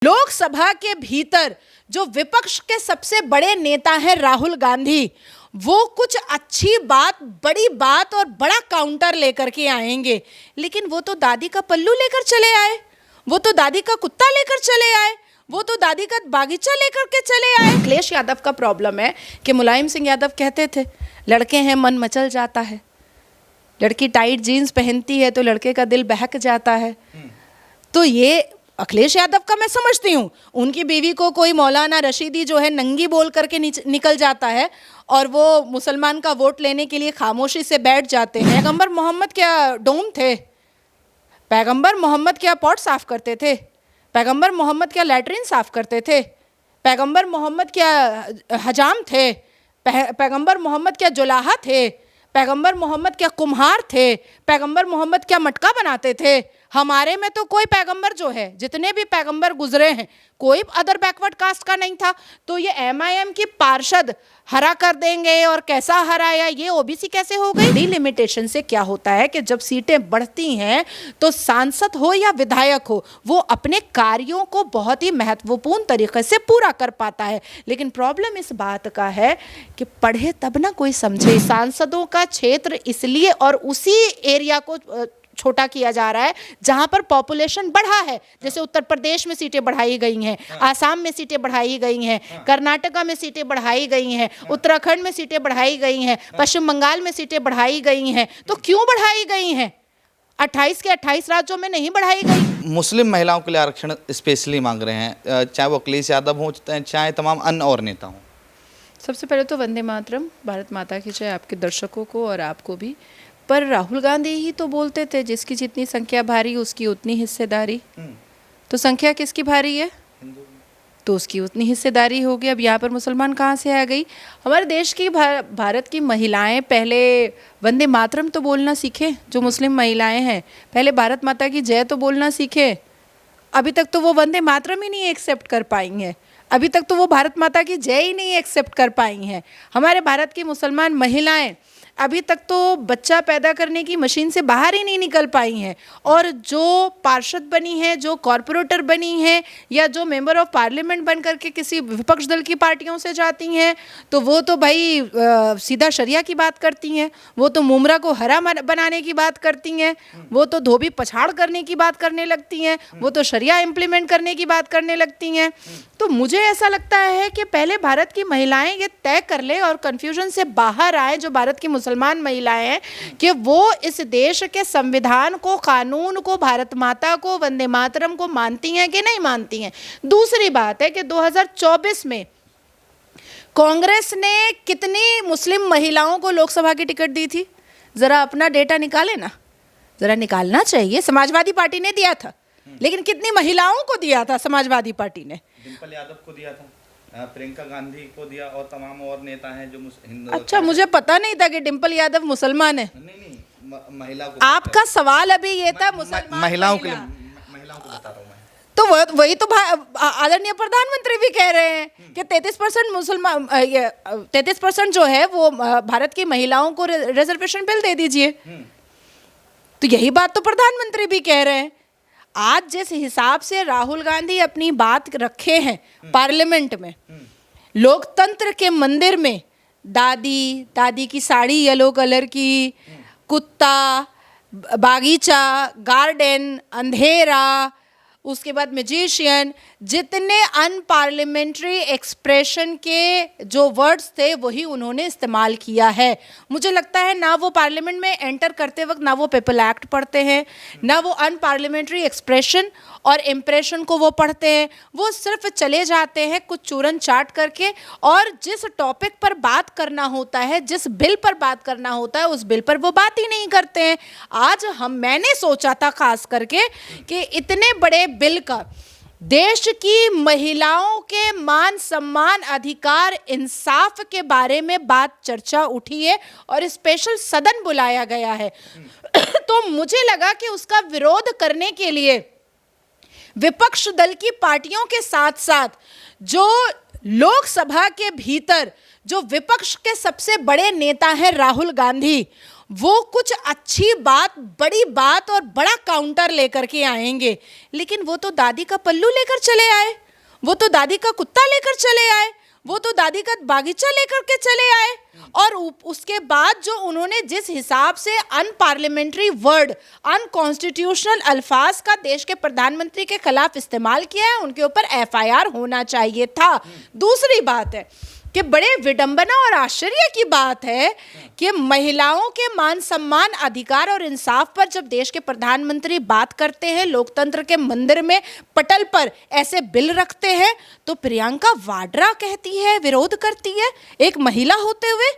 लोकसभा के भीतर जो विपक्ष के सबसे बड़े नेता हैं राहुल गांधी, वो कुछ अच्छी बात, बड़ी बात और बड़ा काउंटर लेकर के आएंगे, लेकिन वो तो दादी का पल्लू लेकर चले आए, वो तो दादी का कुत्ता लेकर चले आए, वो तो दादी का बागीचा लेकर के चले आए। अखिलेश यादव का प्रॉब्लम है कि मुलायम सिंह यादव कहते थे लड़के हैं मन मचल जाता है, लड़की टाइट जीन्स पहनती है तो लड़के का दिल बहक जाता है। तो ये अखिलेश यादव का मैं समझती हूँ, उनकी बीवी को कोई मौलाना रशीदी जो है नंगी बोल करके निकल जाता है और वो मुसलमान का वोट लेने के लिए खामोशी से बैठ जाते हैं। पैगंबर मोहम्मद क्या डोम थे? पैगंबर मोहम्मद क्या पॉट साफ करते थे? पैगंबर मोहम्मद क्या लैट्रिन साफ करते थे? पैगंबर मोहम्मद क्या हजाम थे? पैगंबर मोहम्मद क्या जुलाहा थे? पैगंबर मोहम्मद क्या कुम्हार थे? पैगंबर मोहम्मद क्या मटका बनाते थे? हमारे में तो कोई पैगंबर जो है, जितने भी पैगंबर गुजरे हैं, कोई अदर बैकवर्ड कास्ट का नहीं था। तो ये एमआईएम की पार्षद हरा कर देंगे, और कैसा हराया, ये ओबीसी कैसे हो गई? डिलिमिटेशन से क्या होता है कि जब सीटें बढ़ती हैं तो सांसद हो या विधायक हो, वो अपने कार्यों को बहुत ही महत्वपूर्ण तरीके से पूरा कर पाता है। लेकिन प्रॉब्लम इस बात का है कि पढ़े तब ना कोई समझे। सांसदों का क्षेत्र इसलिए और उसी एरिया को छोटा किया जा रहा है जहां पर पॉपुलेशन बढ़ा है। जैसे उत्तर प्रदेश में सीटें बढ़ाई गई हैं, आसाम में सीटें बढ़ाई गई हैं, कर्नाटका में सीटें बढ़ाई गई हैं, उत्तराखंड में सीटें बढ़ाई गई हैं, पश्चिम बंगाल में सीटें बढ़ाई गई हैं। तो क्यों बढ़ाई गई हैं? 28 के 28 राज्यों में नहीं बढ़ाई गई। मुस्लिम महिलाओं के लिए आरक्षण स्पेशली मांग रहे हैं, चाहे वो अखिलेश यादव हो, चाहे तमाम अन्य और नेता हों। सबसे पहले तो वंदे मातरम, भारत माता की जय, आपके दर्शकों को और आपको भी। पर राहुल गांधी ही तो बोलते थे जिसकी जितनी संख्या भारी उसकी उतनी हिस्सेदारी। तो संख्या किसकी भारी है तो उसकी उतनी हिस्सेदारी होगी। अब यहाँ पर मुसलमान कहाँ से आ गई? हमारे देश की भारत की महिलाएं पहले वंदे मातरम तो बोलना सीखे। जो मुस्लिम महिलाएं हैं पहले भारत माता की जय तो बोलना सीखे। अभी तक तो वो वंदे मातरम ही नहीं एक्सेप्ट कर पाई हैं, अभी तक तो वो भारत माता की जय ही नहीं एक्सेप्ट कर पाई हैं। हमारे भारत की मुसलमान महिलाएं अभी तक तो बच्चा पैदा करने की मशीन से बाहर ही नहीं निकल पाई हैं। और जो पार्षद बनी है, जो कॉरपोरेटर बनी है, या जो मेंबर ऑफ पार्लियामेंट बन करके किसी विपक्ष दल की पार्टियों से जाती हैं, तो वो तो भाई सीधा शरिया की बात करती हैं, वो तो मुमरा को हरा बनाने की बात करती हैं, वो तो धोबी पछाड़ करने की बात करने लगती हैं, वो तो शरिया इम्प्लीमेंट करने की बात करने लगती हैं। तो मुझे ऐसा लगता है कि पहले भारत की महिलाएं ये तय कर ले और कन्फ्यूजन से बाहर आए, जो भारत की मुसलमान महिलाएं हैं, कि वो इस देश के संविधान को, कानून को, भारत माता को, वंदे मातरम को मानती हैं कि नहीं मानती हैं। दूसरी बात है कि 2024 में कांग्रेस ने कितनी मुस्लिम महिलाओं को लोकसभा की टिकट दी थी? जरा अपना डेटा निकाले ना, जरा निकालना चाहिए। समाजवादी पार्टी ने दिया था, लेकिन कितनी महिलाओं को दिया था समाजवादी पार्टी ने? डिंपल यादव को दिया था, प्रियंका गांधी को दिया, और तमाम और नेता हैं जो हिंदू। अच्छा, मुझे पता नहीं था कि डिंपल यादव मुसलमान है। नहीं, महिला को। आपका सवाल अभी ये था मुसलमान महिलाओं के लिए, महिलाओं को बता रहा हूँ मैं। तो वही तो आदरणीय प्रधानमंत्री भी कह रहे हैं कि 33% मुसलमान, 33% जो है वो भारत की महिलाओं को रिजर्वेशन बिल दे दीजिए। तो यही बात तो प्रधानमंत्री भी कह रहे हैं। आज जिस हिसाब से राहुल गांधी अपनी बात रखे हैं पार्लियामेंट में, लोकतंत्र के मंदिर में दादी की साड़ी येलो कलर की, कुत्ता, बागीचा, गार्डन, अंधेरा, उसके बाद मैजिशियन, जितने अनपार्लियामेंट्री एक्सप्रेशन के जो वर्ड्स थे वही उन्होंने इस्तेमाल किया है। मुझे लगता है ना वो पार्लियामेंट में एंटर करते वक्त ना वो पीपल एक्ट पढ़ते हैं, ना वो अनपार्लियामेंट्री एक्सप्रेशन और इम्प्रेशन को वो पढ़ते हैं। वो सिर्फ चले जाते हैं कुछ चूरन चाट करके, और जिस टॉपिक पर बात करना होता है, जिस बिल पर बात करना होता है, उस बिल पर वो बात ही नहीं करते हैं। आज मैंने सोचा था खास करके कि इतने बड़े बिल का, देश की महिलाओं के मान सम्मान, अधिकार, इंसाफ के बारे में बात चर्चा उठी है और स्पेशल सदन बुलाया गया है। तो मुझे लगा कि उसका विरोध करने के लिए विपक्ष दल की पार्टियों के साथ साथ जो लोकसभा के भीतर जो विपक्ष के सबसे बड़े नेता हैं राहुल गांधी, वो कुछ अच्छी बात, बड़ी बात और बड़ा काउंटर लेकर के आएंगे, लेकिन वो तो दादी का पल्लू लेकर चले आए, वो तो दादी का कुत्ता लेकर चले आए, वो तो दादी का बागीचा लेकर के चले आए। और उसके बाद जो उन्होंने जिस हिसाब से अनपार्लियामेंट्री वर्ड, अनकॉन्स्टिट्यूशनल अल्फाज का देश के प्रधानमंत्री के खिलाफ इस्तेमाल किया है, उनके ऊपर एफआईआर होना चाहिए था। दूसरी बात है कि बड़े विडंबना और आश्चर्य की बात है कि महिलाओं के मान सम्मान, अधिकार और इंसाफ पर जब देश के प्रधानमंत्री बात करते हैं, लोकतंत्र के मंदिर में पटल पर ऐसे बिल रखते हैं, तो प्रियंका वाड्रा कहती है, विरोध करती है, एक महिला होते हुए,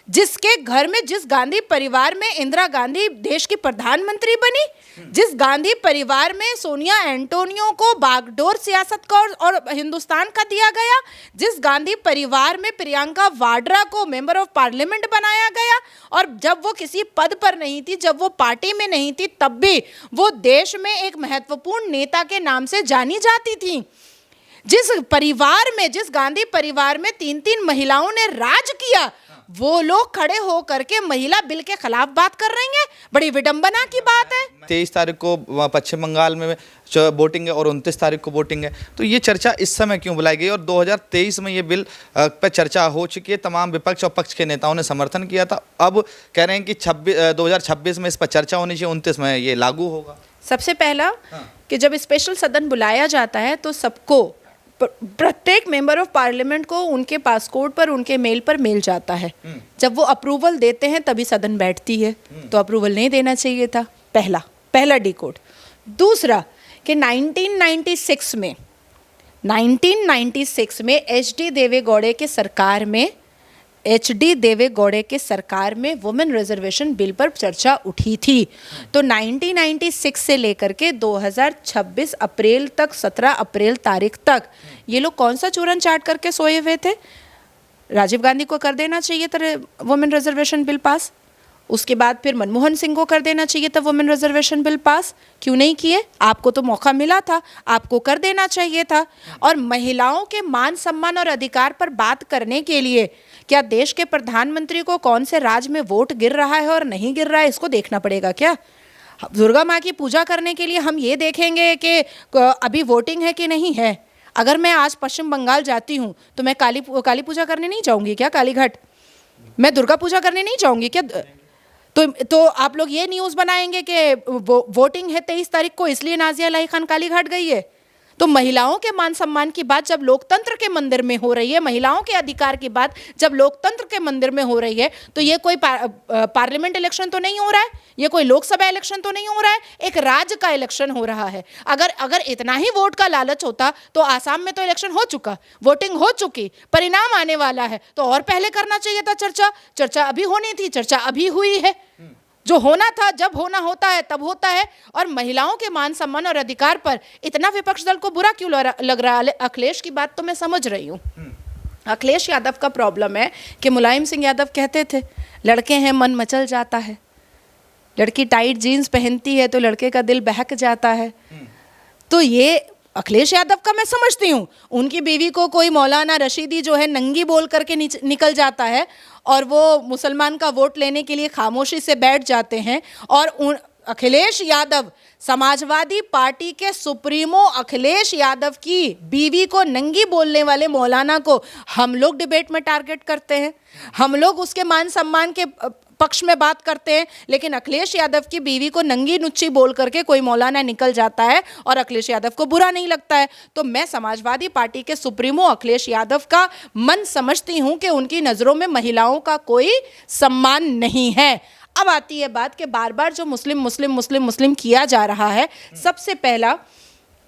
जिसके घर में, जिस गांधी परिवार में इंदिरा गांधी देश की प्रधानमंत्री बनी, जिस गांधी परिवार में सोनिया एंटोनियो को बागडोर सियासत का और हिंदुस्तान का दिया गया, जिस गांधी परिवार में प्रियंका वाड्रा को मेंबर ऑफ पार्लियामेंट बनाया गया, और जब वो किसी पद पर नहीं थी, जब वो पार्टी में नहीं थी, तब भी वो देश में एक महत्वपूर्ण नेता के नाम से जानी जाती थी। जिस परिवार में, जिस गांधी परिवार में 3-3 महिलाओं ने राज किया, वो लोग खड़े हो करके महिला बिल के खिलाफ बात कर रही हैं। बड़ी विडंबना की बात है। 23 तारीख को पश्चिम बंगाल में वोटिंग है और 29 तारीख को वोटिंग है, तो ये चर्चा इस समय क्यों बुलाई गई? और 2023 में ये बिल पर चर्चा हो चुकी है, तमाम विपक्ष और पक्ष के नेताओं ने समर्थन किया था। अब कह रहे हैं कि 2026 में इस पर चर्चा होनी चाहिए, 29 में ये लागू होगा। सबसे पहला कि जब स्पेशल सदन बुलाया जाता है तो सबको, प्रत्येक मेंबर ऑफ पार्लियामेंट को उनके पासपोर्ट पर, उनके मेल पर मेल जाता है। जब वो अप्रूवल देते हैं तभी सदन बैठती है, तो अप्रूवल नहीं देना चाहिए था। पहला डिकोड। दूसरा कि 1996 में एच.डी. देवे गौड़े के सरकार में वुमेन रिजर्वेशन बिल पर चर्चा उठी थी। तो 1996 से लेकर के 2026 अप्रैल तक, 17 अप्रैल तारीख तक ये लोग कौन सा चूरन चाट करके सोए हुए थे? राजीव गांधी को कर देना चाहिए था वुमेन रिजर्वेशन बिल पास, उसके बाद फिर मनमोहन सिंह को कर देना चाहिए था वुमेन रिजर्वेशन बिल पास। क्यों नहीं किए? आपको तो मौका मिला था, आपको कर देना चाहिए था। और महिलाओं के मान सम्मान और अधिकार पर बात करने के लिए क्या देश के प्रधानमंत्री को कौन से राज्य में वोट गिर रहा है और नहीं गिर रहा है इसको देखना पड़ेगा क्या? दुर्गा माँ की पूजा करने के लिए हम ये देखेंगे कि अभी वोटिंग है कि नहीं है? अगर मैं आज पश्चिम बंगाल जाती हूँ तो मैं काली पूजा करने नहीं जाऊँगी क्या? कालीघाट मैं दुर्गा पूजा करने नहीं जाऊँगी क्या? तो आप लोग ये न्यूज़ बनाएंगे कि वोटिंग है 23 तारीख को, इसलिए नाजिया इलाही खान कालीघाट गई है। तो महिलाओं के मान सम्मान की बात जब लोकतंत्र के मंदिर में हो रही है, महिलाओं के अधिकार की बात जब लोकतंत्र के मंदिर में हो रही है, तो ये कोई पार्लियामेंट इलेक्शन तो नहीं हो रहा है, ये कोई लोकसभा इलेक्शन तो नहीं हो रहा है, एक राज्य का इलेक्शन हो रहा है। अगर इतना ही वोट का लालच होता तो आसाम में तो इलेक्शन हो चुका, वोटिंग हो चुकी, परिणाम आने वाला है, तो और पहले करना चाहिए था चर्चा अभी होनी थी, चर्चा अभी हुई है। जो होना था, जब होना होता है तब होता है। और महिलाओं के मान सम्मान और अधिकार पर इतना विपक्ष दल को बुरा क्यों लग रहा है? अखिलेश की बात तो मैं समझ रही हूँ। अखिलेश यादव का प्रॉब्लम है कि मुलायम सिंह यादव कहते थे लड़के हैं मन मचल जाता है, लड़की टाइट जीन्स पहनती है तो लड़के का दिल बहक जाता है। तो ये अखिलेश यादव का मैं समझती हूँ। उनकी बीवी को कोई मौलाना रशीदी जो है नंगी बोल करके निकल जाता है और वो मुसलमान का वोट लेने के लिए खामोशी से बैठ जाते हैं। और अखिलेश यादव, समाजवादी पार्टी के सुप्रीमो अखिलेश यादव की बीवी को नंगी बोलने वाले मौलाना को हम लोग डिबेट में टारगेट करते हैं, हम लोग उसके मान सम्मान के पक्ष में बात करते हैं, लेकिन अखिलेश यादव की बीवी को नंगी नुच्ची बोल करके कोई मौलाना निकल जाता है और अखिलेश यादव को बुरा नहीं लगता है। तो मैं समाजवादी पार्टी के सुप्रीमो अखिलेश यादव का मन समझती हूं कि उनकी नज़रों में महिलाओं का कोई सम्मान नहीं है। अब आती है बात कि बार बार जो मुस्लिम किया जा रहा है। सबसे पहला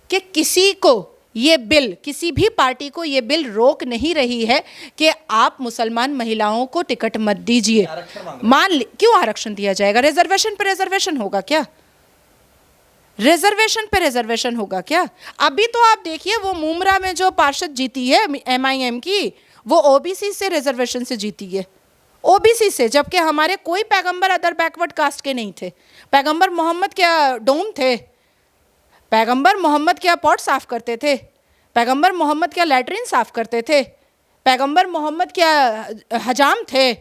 कि किसी को ये बिल, किसी भी पार्टी को ये बिल रोक नहीं रही है कि आप मुसलमान महिलाओं को टिकट मत दीजिए। क्यों आरक्षण दिया जाएगा? रिजर्वेशन पे रिजर्वेशन होगा क्या? रिजर्वेशन पे रिजर्वेशन होगा क्या? अभी तो आप देखिए वो मुमरा में जो पार्षद जीती है MIM की, वो ओबीसी से रिजर्वेशन से जीती है, ओबीसी से, जबकि हमारे कोई पैगंबर अदर बैकवर्ड कास्ट के नहीं थे। पैगंबर मोहम्मद क्या डोम थे? पैगंबर मोहम्मद क्या पॉट साफ करते थे? पैगंबर मोहम्मद क्या लैट्रिन साफ करते थे? पैगंबर मोहम्मद क्या हजाम थे?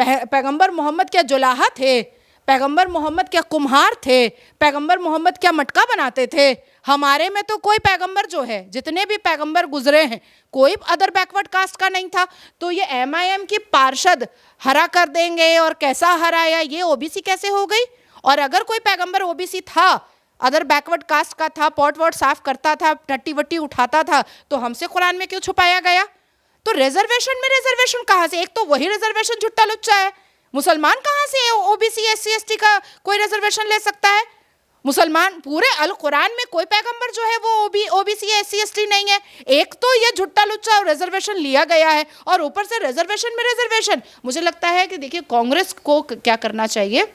पैगंबर मोहम्मद क्या जुलाहा थे? पैगंबर मोहम्मद क्या कुम्हार थे? पैगंबर मोहम्मद क्या मटका बनाते थे? हमारे में तो कोई पैगंबर जो है, जितने भी पैगंबर गुजरे हैं, कोई अदर बैकवर्ड कास्ट का नहीं था। तो ये MIM की पार्षद हरा कर देंगे, और कैसा हराया, ये OBC कैसे हो गई? और अगर कोई पैगंबर OBC था, अदर बैकवर्ड कास्ट का था, पॉट वॉट साफ करता था, टट्टी वट्टी उठाता था, तो हमसे कुरान में क्यों छुपाया गया? तो रिजर्वेशन में रिजर्वेशन कहाँ से? एक तो वही रिजर्वेशन झुट्टा लुच्चा है। मुसलमान कहाँ से OBC SC ST का कोई रिजर्वेशन ले सकता है? मुसलमान पूरे अल कुरान में कोई पैगंबर जो है वो OBC SC ST नहीं है। एक तो ये झुट्टा लुच्चा रिजर्वेशन लिया गया है, और ऊपर से रिजर्वेशन में रिजर्वेशन। मुझे लगता है कि देखिए, कांग्रेस को क्या करना चाहिए,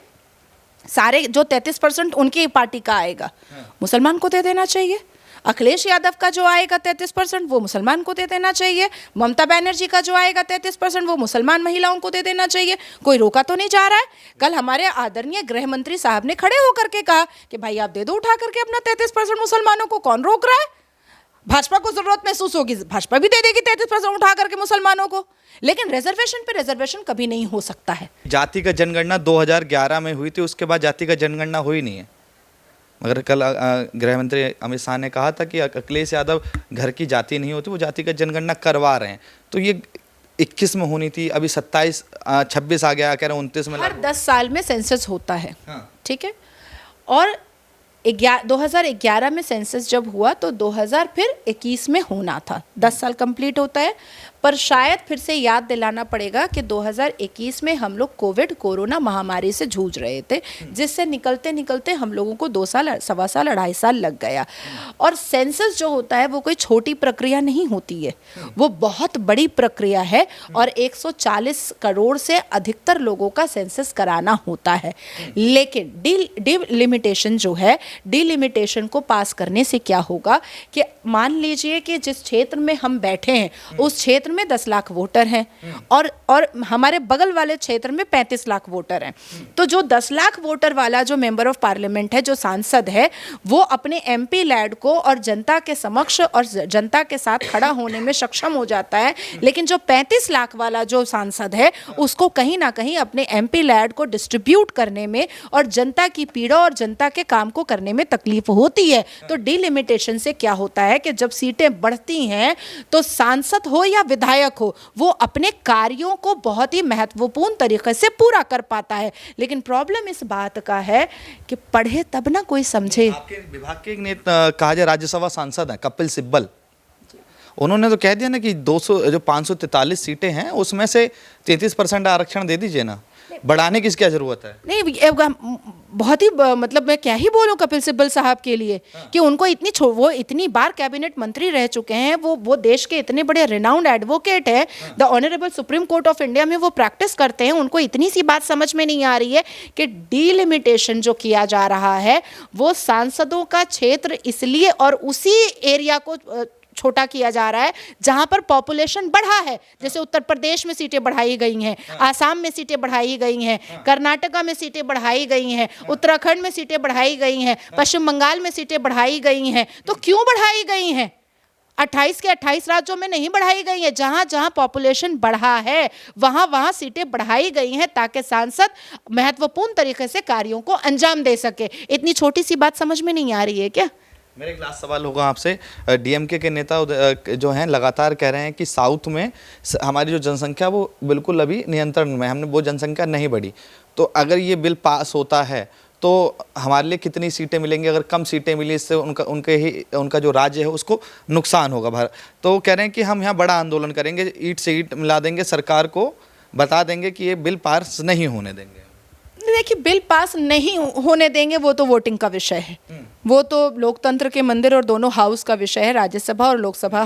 सारे जो 33% उनकी पार्टी का आएगा मुसलमान को दे देना चाहिए। अखिलेश यादव का जो आएगा 33% वो मुसलमान को दे देना चाहिए। ममता बनर्जी का जो आएगा 33% वो मुसलमान महिलाओं को दे देना चाहिए। कोई रोका तो नहीं जा रहा है। कल हमारे आदरणीय गृह मंत्री साहब ने खड़े होकर के कहा कि भाई आप दे दो उठा करके अपना 33% मुसलमानों को, कौन रोक रहा है? भाजपा को जरूरत महसूस होगी, भाजपा भी दे देगी 33% उठा करके मुसलमानों को। लेकिन रिजर्वेशन पे रिजर्वेशन कभी नहीं हो सकता है। जाति का जनगणना 2011 में हुई थी, उसके बाद जाति का जनगणना हुई नहीं है। मगर कल गृह मंत्री अमित शाह ने कहा था कि अखिलेश यादव घर की जाति नहीं होती, वो जाति का जनगणना करवा रहे हैं। तो ये 21 में होनी थी, अभी 26 आ गया, कह रहे 29 में। हर 10 साल में सेंसस होता है, ठीक है। और 2011 में सेंसस जब हुआ तो 2021 में होना था। 10 साल कंप्लीट होता है। पर शायद फिर से याद दिलाना पड़ेगा कि 2021 में हम लोग कोरोना महामारी से जूझ रहे थे, जिससे निकलते निकलते हम लोगों को 2 साल, 1.25 साल, 2.5 साल लग गया। और सेंसस जो होता है वो कोई छोटी प्रक्रिया नहीं होती है, वो बहुत बड़ी प्रक्रिया है। और 140 करोड़ से अधिकतर लोगों का सेंसस कराना होता है। लेकिन डिलिमिटेशन जो है, डिलिमिटेशन को पास करने से क्या होगा कि मान लीजिए कि जिस क्षेत्र में हम बैठे हैं उस क्षेत्र में 10 लाख वोटर हैं, और हमारे बगल वाले क्षेत्र में 35 लाख वोटर हैं। तो जो 10 लाख वोटर वाला जो मेंबर ऑफ पार्लियामेंट है, जो सांसद है, वो अपने MP लैड को और जनता के समक्ष और जनता के साथ खड़ा होने में सक्षम हो जाता है। लेकिन जो 35 लाख वाला जो सांसद है, उसको कहीं ना कहीं अपने MP लैड को डिस्ट्रीब्यूट करने में और जनता की पीड़ा और जनता के काम को करने में तकलीफ होती है। तो डिलिमिटेशन से क्या होता है कि जब सीटें बढ़ती हैं तो सांसद हो या विधायक हो, वो अपने कार्यों को बहुत ही महत्वपूर्ण तरीके से पूरा कर पाता है। लेकिन प्रॉब्लम इस बात का है कि पढ़े तब ना कोई समझे। आपके विभाग के एक नेता कहा जाए राज्यसभा सांसद है कपिल सिब्बल, उन्होंने तो कह दिया ना कि 543 सीटें हैं उसमें से 33% आरक्षण दे दीजिए ना, बढ़ाने की क्या जरूरत है? नहीं, बहुत ही मतलब मैं क्या ही बोलूं कपिल सिब्बल साहब के लिए कि उनको वो इतनी बार कैबिनेट मंत्री रह चुके हैं, वो देश के इतने बड़े रिनाउंड एडवोकेट है, the honourable supreme court of India में वो प्रैक्टिस करते हैं। उनको इतनी सी बात समझ में नहीं आ रही है कि डिलिमिटेशन जो किया जा रहा है वो सांसदों का क्षेत्र इसलिए और उसी एरिया को छोटा किया जा रहा है जहां पर पॉपुलेशन बढ़ा है। जैसे उत्तर प्रदेश में सीटें बढ़ाई गई हैं, आसाम में सीटें बढ़ाई गई हैं, कर्नाटका में सीटें बढ़ाई गई हैं, उत्तराखंड में सीटें बढ़ाई गई हैं, पश्चिम बंगाल में सीटें बढ़ाई गई हैं। तो क्यों बढ़ाई गई हैं? 28 के 28 राज्यों में नहीं बढ़ाई गई है। जहां जहां पॉपुलेशन बढ़ा है वहां वहां सीटें बढ़ाई गई हैं ताकि सांसद महत्वपूर्ण तरीके से कार्यों को अंजाम दे सके। इतनी छोटी सी बात समझ में नहीं आ रही है क्या? मेरा एक लास्ट सवाल होगा आपसे। DMK के नेता जो हैं लगातार कह रहे हैं कि साउथ में हमारी जो जनसंख्या वो बिल्कुल अभी नियंत्रण में, हमने वो जनसंख्या नहीं बढ़ी। तो अगर ये बिल पास होता है तो हमारे लिए कितनी सीटें मिलेंगी? अगर कम सीटें मिली इससे उनका जो राज्य है उसको नुकसान होगा। तो कह रहे हैं कि हम यहाँ बड़ा आंदोलन करेंगे, ईंट से ईंट मिला देंगे, सरकार को बता देंगे कि ये बिल पास नहीं होने देंगे। देखिए, बिल पास नहीं होने देंगे वो तो वोटिंग का विषय है, वो तो लोकतंत्र के मंदिर और दोनों हाउस का विषय है, राज्यसभा और लोकसभा